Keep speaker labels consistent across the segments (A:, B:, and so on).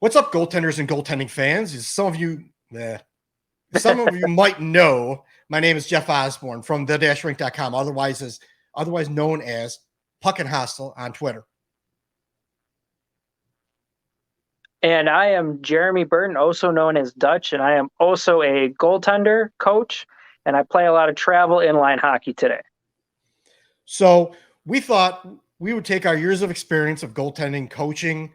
A: What's up, goaltenders and goaltending fans? Some of you might know my name is Jeff Osborn from The-Rink.com, otherwise known as Puck and Hostile on Twitter.
B: And I am Jeremy Burton, also known as Dutch, and I am also a goaltender coach, and I play a lot of travel inline hockey today.
A: So we thought we would take our years of experience of goaltending, coaching,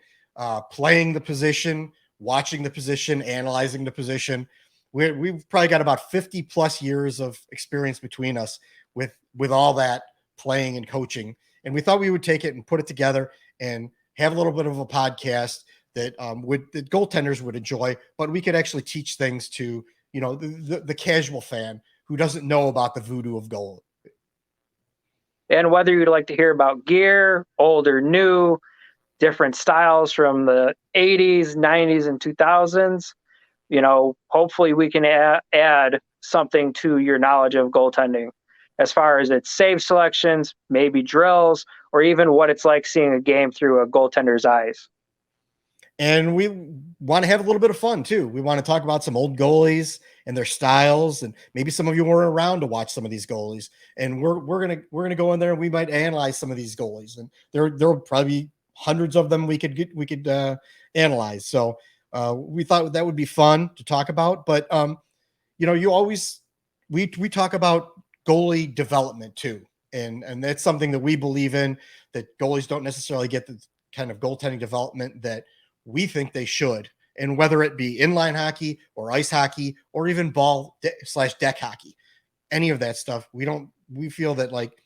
A: playing the position, watching the position, analyzing the position. We've probably got about 50 plus years of experience between us with all that playing and coaching. And we thought we would take it and put it together and have a little bit of a podcast that that goaltenders would enjoy, but we could actually teach things to, the casual fan who doesn't know about the voodoo of goal.
B: And whether you'd like to hear about gear, old or new, different styles from the 80s, 90s, and 2000s, hopefully we can add something to your knowledge of goaltending as far as its save selections, maybe drills, or even what it's like seeing a game through a goaltender's eyes.
A: And we want to have a little bit of fun too. We want to talk about some old goalies and their styles, and maybe some of you weren't around to watch some of these goalies. And we're gonna go in there and we might analyze some of these goalies. And there'll probably be hundreds of them we could analyze. So we thought that would be fun to talk about. But we talk about goalie development too, and that's something that we believe in. That goalies don't necessarily get the kind of goaltending development that we think they should, and whether it be inline hockey or ice hockey or even ball/deck hockey, any of that stuff, we feel that like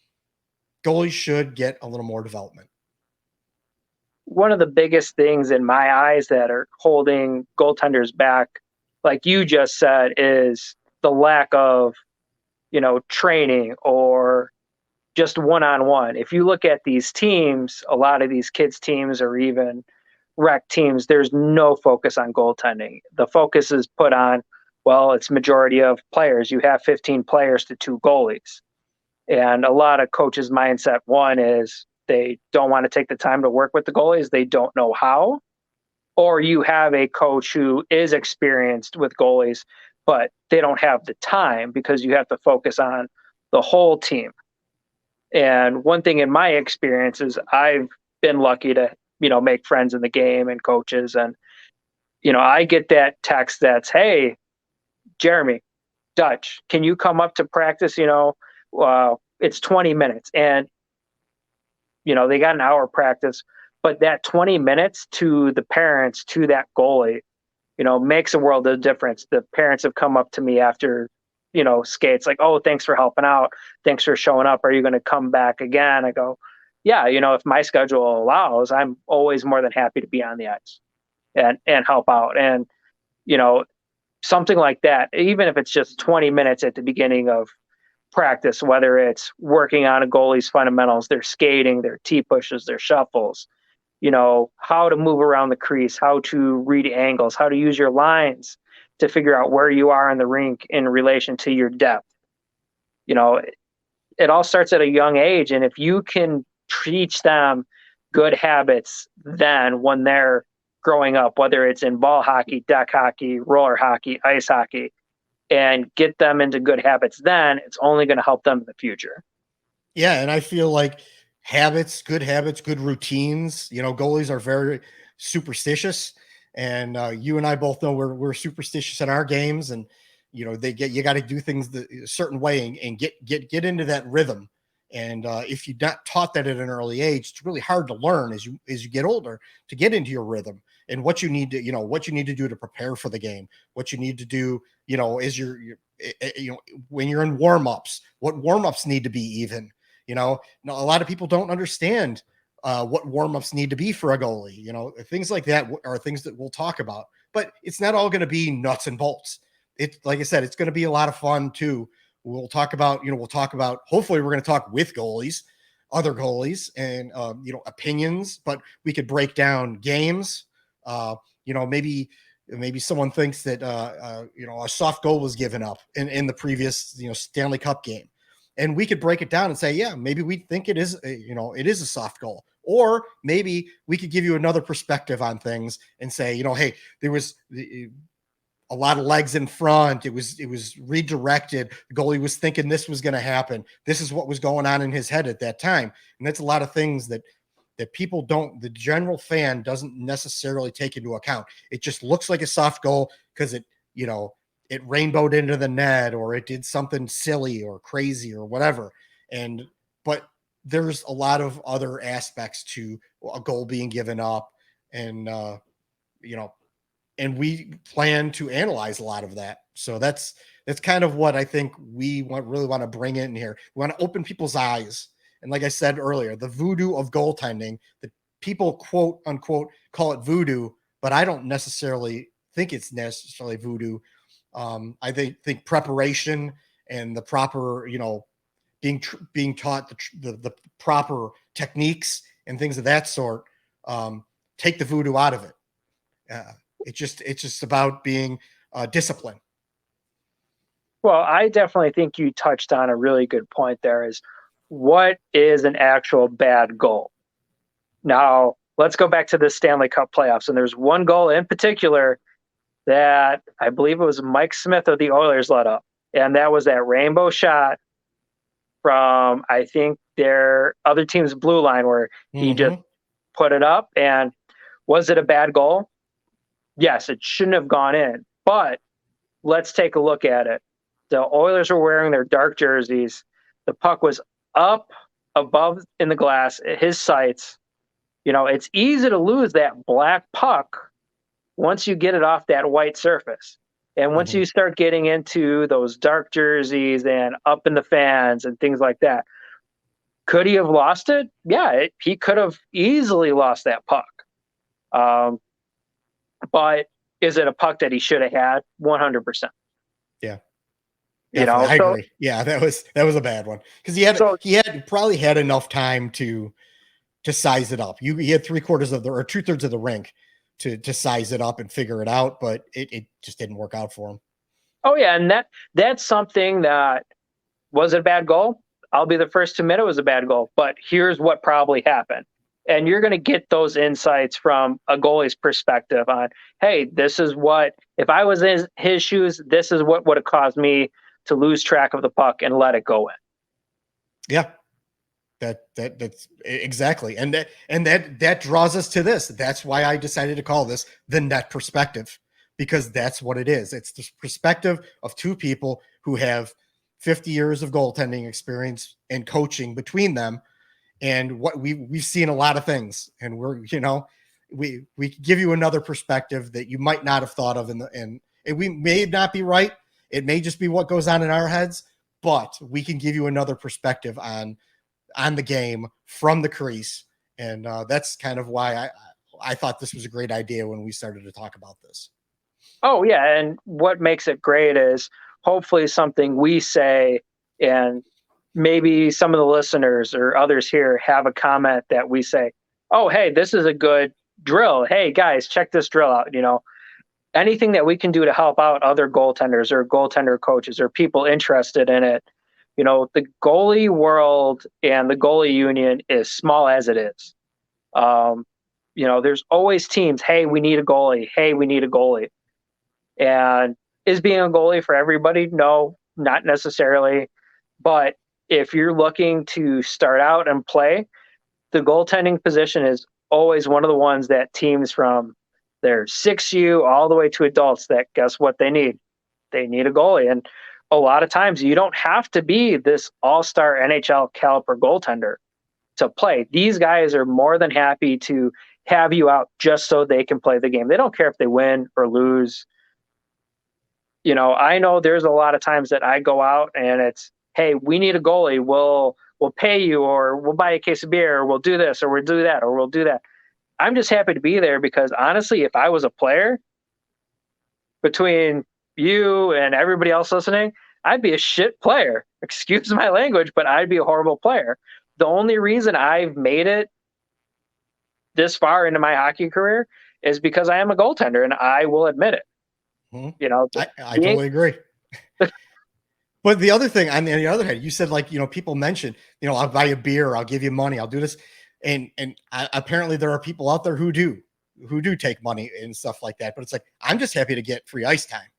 A: goalies should get a little more development.
B: One of the biggest things in my eyes that are holding goaltenders back, like you just said, is the lack of, training or just one-on-one. If you look at these teams, a lot of these kids teams or even rec teams, there's no focus on goaltending. The focus is put on, it's majority of players. You have 15 players to 2 goalies. And a lot of coaches' mindset, one is they don't want to take the time to work with the goalies. They don't know how. Or you have a coach who is experienced with goalies, but they don't have the time because you have to focus on the whole team. And one thing in my experience is I've been lucky to make friends in the game and coaches. And, I get that text that's, hey, Jeremy, Dutch, can you come up to practice? It's 20 minutes and, they got an hour practice, but that 20 minutes to the parents, to that goalie, makes a world of difference. The parents have come up to me after, skates like, oh, thanks for helping out. Thanks for showing up. Are you going to come back again? I go, yeah, if my schedule allows, I'm always more than happy to be on the ice and help out. And, something like that, even if it's just 20 minutes at the beginning of practice, whether it's working on a goalie's fundamentals, their skating, their T-pushes, their shuffles, how to move around the crease, how to read angles, how to use your lines to figure out where you are in the rink in relation to your depth. It all starts at a young age. And if you can teach them good habits then when they're growing up, whether it's in ball hockey, deck hockey, roller hockey, ice hockey, and get them into good habits, then it's only going to help them in the future.
A: Yeah. And I feel like good habits, good routines, goalies are very superstitious, and you and I both know we're superstitious in our games, and, you got to do things a certain way and get into that rhythm. And if you're not taught that at an early age, it's really hard to learn as you get older to get into your rhythm and what you need to do to prepare for the game, what you need to do, as when you're in warm-ups, what warm-ups need to be even, a lot of people don't understand what warm-ups need to be for a goalie, things like that are things that we'll talk about, but it's not all going to be nuts and bolts. It's like I said, it's going to be a lot of fun too. We'll talk about, hopefully we're going to talk with goalies, other goalies, and, opinions, but we could break down games. Maybe someone thinks that, a soft goal was given up in the previous, Stanley Cup game. And we could break it down and say, yeah, maybe we think it is, it is a soft goal, Or maybe we could give you another perspective on things and say, you know, hey, there was a lot of legs in front. It was redirected. The goalie was thinking this was going to happen. This is what was going on in his head at that time. And that's a lot of things that people don't, the general fan doesn't necessarily take into account. It just looks like a soft goal because it, you know, it rainbowed into the net, or it did something silly or crazy or whatever. But there's a lot of other aspects to a goal being given up, and you know, and we plan to analyze a lot of that. So that's kind of what I think we really want to bring in here. We want to open people's eyes. And like I said earlier, the voodoo of goaltending, that people quote unquote call it voodoo, but I don't necessarily think it's necessarily voodoo. I think preparation and the proper, you know, being taught the proper techniques and things of that sort, take the voodoo out of it. It's just about being disciplined.
B: Well, I definitely think you touched on a really good point there, is what is an actual bad goal? Now, let's go back to the Stanley Cup playoffs. And there's one goal in particular that I believe it was Mike Smith of the Oilers let up. And that was that rainbow shot from, I think, their other team's blue line, where he just put it up. And was it a bad goal? Yes, it shouldn't have gone in. But let's take a look at it. The Oilers were wearing their dark jerseys. The puck was up above in the glass at his sights. You know, it's easy to lose that black puck once you get it off that white surface. And once you start getting into those dark jerseys and up in the fans and things like that, could he have lost it? Yeah, he could have easily lost that puck. But is it a puck that he should have had? 100%.
A: Yeah.
B: You know,
A: I agree. Yeah, that was a bad one, because he probably had enough time to size it up. He had 3/4 of or 2/3 of the rink to size it up and figure it out, but it just didn't work out for him.
B: Oh yeah, and that's something that was a bad goal. I'll be the first to admit it was a bad goal, but here's what probably happened. And you're going to get those insights from a goalie's perspective on, hey, this is what, if I was in his shoes, this is what would have caused me to lose track of the puck and let it go in.
A: Yeah, that's exactly. And that draws us to this. That's why I decided to call this the net perspective, because that's what it is. It's the perspective of two people who have 50 years of goaltending experience and coaching between them. And what we've seen a lot of things, and we give you another perspective that you might not have thought of, and we may not be right. It may just be what goes on in our heads, but we can give you another perspective on the game from the crease. And that's kind of why I thought this was a great idea when we started to talk about this.
B: Oh yeah. And what makes it great is hopefully something we say, and maybe some of the listeners or others here have a comment that we say, oh, hey, this is a good drill. Hey guys, check this drill out. You know, anything that we can do to help out other goaltenders or goaltender coaches or people interested in it. You know, the goalie world and the goalie union is small as it is. You know, there's always teams. Hey, we need a goalie. Hey, we need a goalie. And is being a goalie for everybody? No, not necessarily. But if you're looking to start out and play, the goaltending position is always one of the ones that teams from their 6U all the way to adults, that guess what they need? They need a goalie. And a lot of times you don't have to be this all-star NHL caliber goaltender to play. These guys are more than happy to have you out just so they can play the game. They don't care if they win or lose. You know, I know there's a lot of times that I go out and it's, hey, we need a goalie. We'll pay you, or we'll buy a case of beer, or we'll do this, or we'll do that, or we'll do that. I'm just happy to be there, because honestly, if I was a player, between you and everybody else listening, I'd be a shit player. Excuse my language, but I'd be a horrible player. The only reason I've made it this far into my hockey career is because I am a goaltender, and I will admit it. You know,
A: I totally agree. But the other thing, on the other hand, you said, like, you know, people mention, you know, I'll buy a beer, I'll give you money, I'll do this. apparently there are people out there who do take money and stuff like that. But it's like, I'm just happy to get free ice time.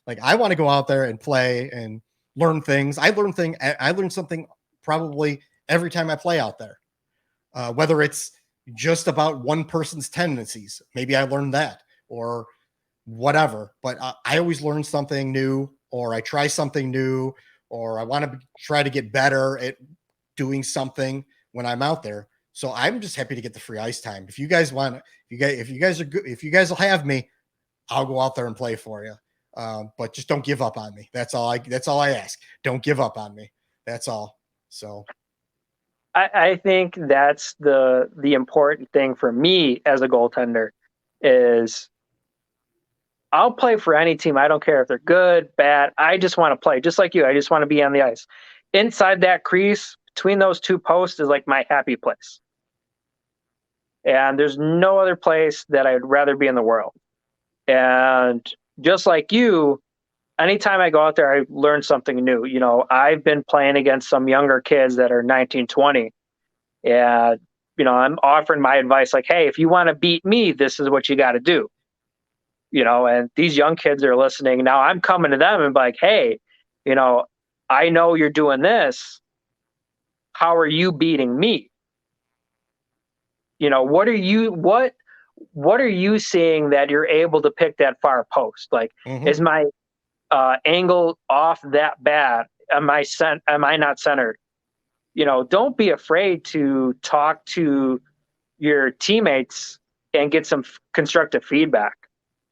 A: Like, I want to go out there and play and learn things. I learn something probably every time I play out there, whether it's just about one person's tendencies. Maybe I learned that or whatever, but I always learn something new, or I try something new, or I want to try to get better at doing something when I'm out there. So I'm just happy to get the free ice time. If you guys want, if you guys are good, if you guys will have me, I'll go out there and play for you. But just don't give up on me. That's all I ask. Don't give up on me. That's all. So
B: I think that's the important thing for me as a goaltender is I'll play for any team. I don't care if they're good, bad. I just want to play, just like you. I just want to be on the ice. Inside that crease between those two posts is like my happy place. And there's no other place that I'd rather be in the world. And just like you, anytime I go out there, I learn something new. You know, I've been playing against some younger kids that are 19, 20. And, you know, I'm offering my advice like, hey, if you want to beat me, this is what you got to do. You know, and these young kids are listening. Now I'm coming to them and be like, hey, you know, I know you're doing this. How are you beating me? You know, what are you seeing that you're able to pick that far post? Like, is my angle off that bad? Am I not centered? You know, don't be afraid to talk to your teammates and get some constructive feedback.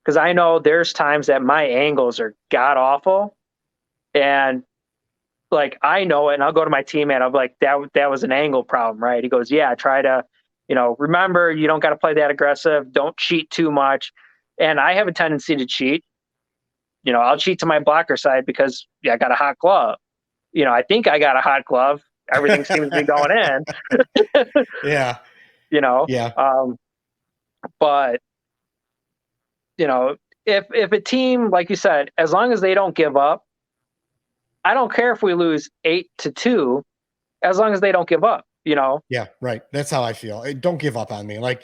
B: Because I know there's times that my angles are god awful, and like I know it, and I'll go to my teammate. I'm like, that was an angle problem, right? He goes, yeah, try to, you know, remember you don't got to play that aggressive. Don't cheat too much. And I have a tendency to cheat. You know, I'll cheat to my blocker side because I got a hot glove. You know, I think I got a hot glove. Everything seems to be going in.
A: Yeah.
B: You know.
A: Yeah.
B: But you know, if a team, like you said, as long as they don't give up, I don't care if we lose 8-2, as long as they don't give up, you know?
A: Yeah, right. That's how I feel. Don't give up on me. Like,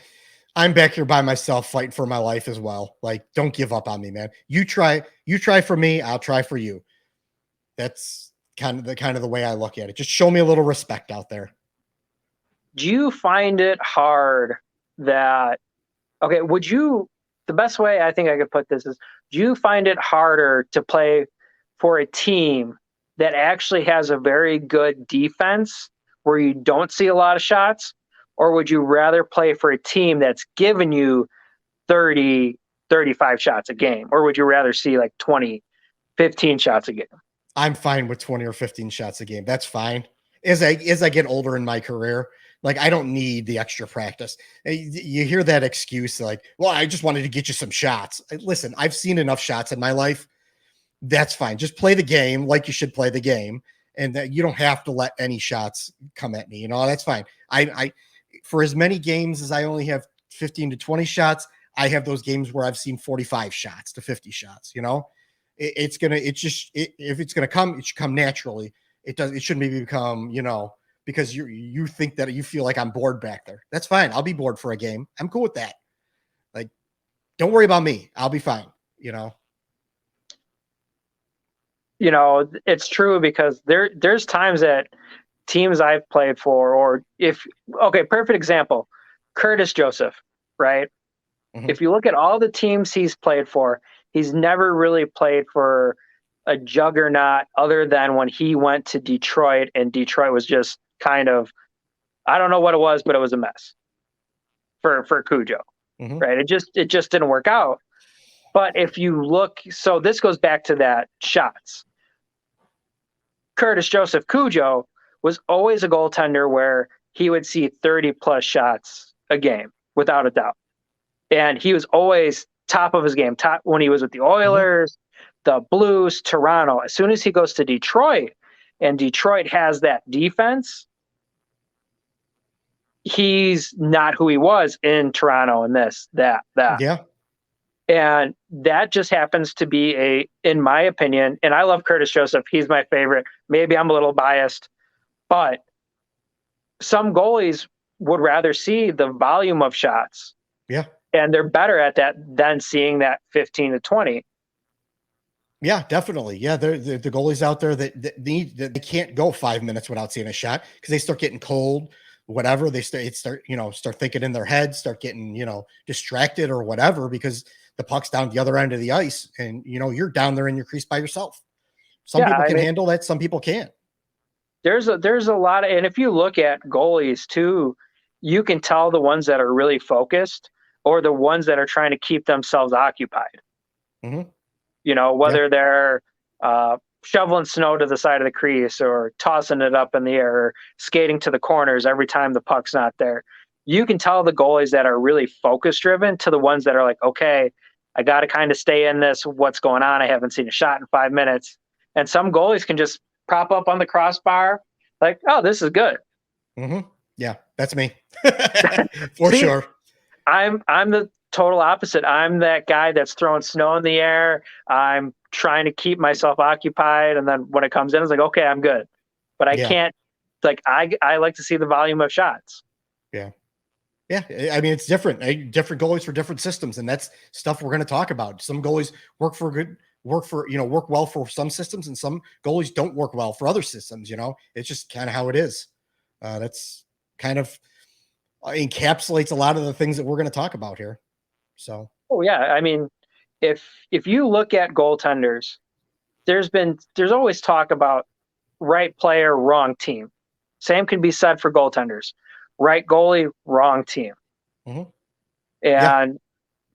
A: I'm back here by myself fighting for my life as well. Like, don't give up on me, man. You try for me, I'll try for you. That's kind of the way I look at it. Just show me a little respect out there.
B: Do you find it hard that, okay, the best way I think I could put this is, do you find it harder to play for a team that actually has a very good defense where you don't see a lot of shots? Or would you rather play for a team that's given you 30, 35 shots a game? Or would you rather see like 20, 15 shots a game?
A: I'm fine with 20 or 15 shots a game. That's fine. As I get older in my career, like, I don't need the extra practice. You hear that excuse like, well, I just wanted to get you some shots. Listen, I've seen enough shots in my life. That's fine. Just play the game like you should play the game. And that you don't have to let any shots come at me. You know, that's fine. I for as many games as I only have 15 to 20 shots, I have those games where I've seen 45 shots to 50 shots, you know. If it's gonna come, it should come naturally. It shouldn't maybe become, you know, because you think that you feel like I'm bored back there. That's fine. I'll be bored for a game. I'm cool with that. Like, don't worry about me. I'll be fine, you know.
B: You know, it's true because there's times that teams I've played for, or perfect example, Curtis Joseph, right?
A: Mm-hmm.
B: If you look at all the teams he's played for, he's never really played for a juggernaut other than when he went to Detroit, and Detroit was just kind of, I don't know what it was, but it was a mess for Cujo, right? It just didn't work out. But if you look, so this goes back to that shots. Curtis Joseph Cujo was always a goaltender where he would see 30 plus shots a game without a doubt. And he was always top of his game, top when he was with the Oilers, the Blues, Toronto. As soon as he goes to Detroit and Detroit has that defense, he's not who he was in Toronto and this, that.
A: Yeah.
B: And that just happens to be in my opinion, and I love Curtis Joseph. He's my favorite. Maybe I'm a little biased, but some goalies would rather see the volume of shots.
A: Yeah.
B: And they're better at that than seeing that 15 to 20.
A: Yeah, definitely. Yeah, the goalies out there that they can't go 5 minutes without seeing a shot because they start getting cold, whatever. They start thinking in their head, start getting, distracted or whatever because the puck's down the other end of the ice and, you're down there in your crease by yourself. Some people can handle that. Some people can't.
B: There's a lot of, and if you look at goalies too, you can tell the ones that are really focused or the ones that are trying to keep themselves occupied.
A: Mm-hmm.
B: Whether they're shoveling snow to the side of the crease or tossing it up in the air or skating to the corners every time the puck's not there. You can tell the goalies that are really focus driven to the ones that are like, okay, I got to kind of stay in this. What's going on? I haven't seen a shot in 5 minutes. And some goalies can just prop up on the crossbar like, oh, this is good.
A: Mm-hmm. Yeah, that's me. For sure.
B: I'm the total opposite. I'm that guy that's throwing snow in the air. I'm trying to keep myself occupied. And then when it comes in, it's like, okay, I'm good. But I can't, I like to see the volume of shots.
A: Yeah. Yeah. I mean, it's different. Different goalies for different systems. And that's stuff we're going to talk about. Some goalies work well for some systems and some goalies don't work well for other systems. It's just kind of how it is. That's kind of encapsulates a lot of the things that we're going to talk about here. So,
B: oh yeah, I mean, if you look at goaltenders, there's always talk about right player, wrong team. Same can be said for goaltenders. Right goalie, wrong team.
A: Mm-hmm.
B: And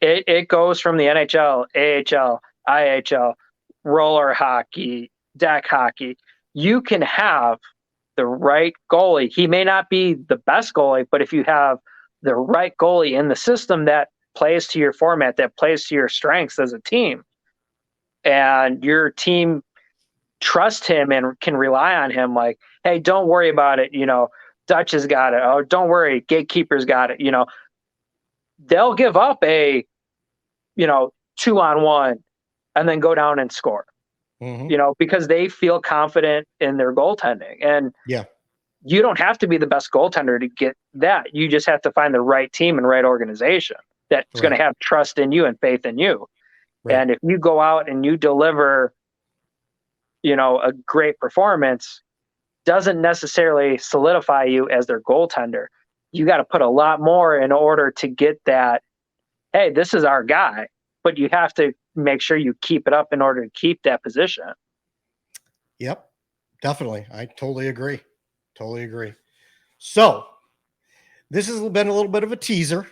B: it goes from the NHL, AHL, IHL, roller hockey, deck hockey. You can have the right goalie. He may not be the best goalie, but if you have the right goalie in the system that plays to your format, that plays to your strengths as a team, and your team trusts him and can rely on him, like, hey, don't worry about it. Dutch has got it. Oh, don't worry, Gatekeeper's got it. They'll give up a 2-on-1 and then go down and score. Mm-hmm. Because they feel confident in their goaltending. And you don't have to be the best goaltender to get that. You just have to find the right team and right organization that's going to have trust in you and faith in you. Right. And if you go out and you deliver, a great performance, doesn't necessarily solidify you as their goaltender. You got to put a lot more in order to get that, hey, this is our guy. But you have to make sure you keep it up in order to keep that position.
A: Yep, definitely. I totally agree. So this has been a little bit of a teaser.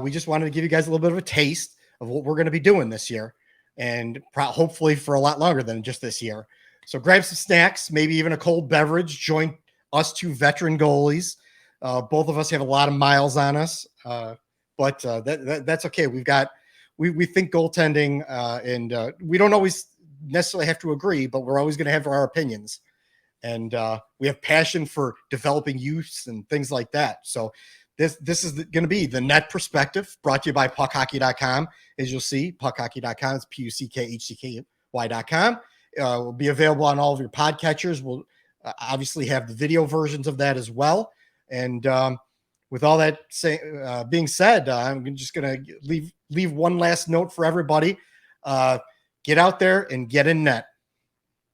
A: We just wanted to give you guys a little bit of a taste of what we're going to be doing this year and hopefully for a lot longer than just this year. So grab some snacks, maybe even a cold beverage, join us two veteran goalies. Both of us have a lot of miles on us, but that's okay. We think goaltending, and we don't always necessarily have to agree, but we're always going to have our opinions. And we have passion for developing youths and things like that. So this is going to be the Net Perspective, brought to you by puckhockey.com. As you'll see, puckhockey.com is puckhockey.com. Will be available on all of your podcatchers. We'll obviously have the video versions of that as well. And with all that being said, I'm just going to leave one last note for everybody. Get out there and get in net.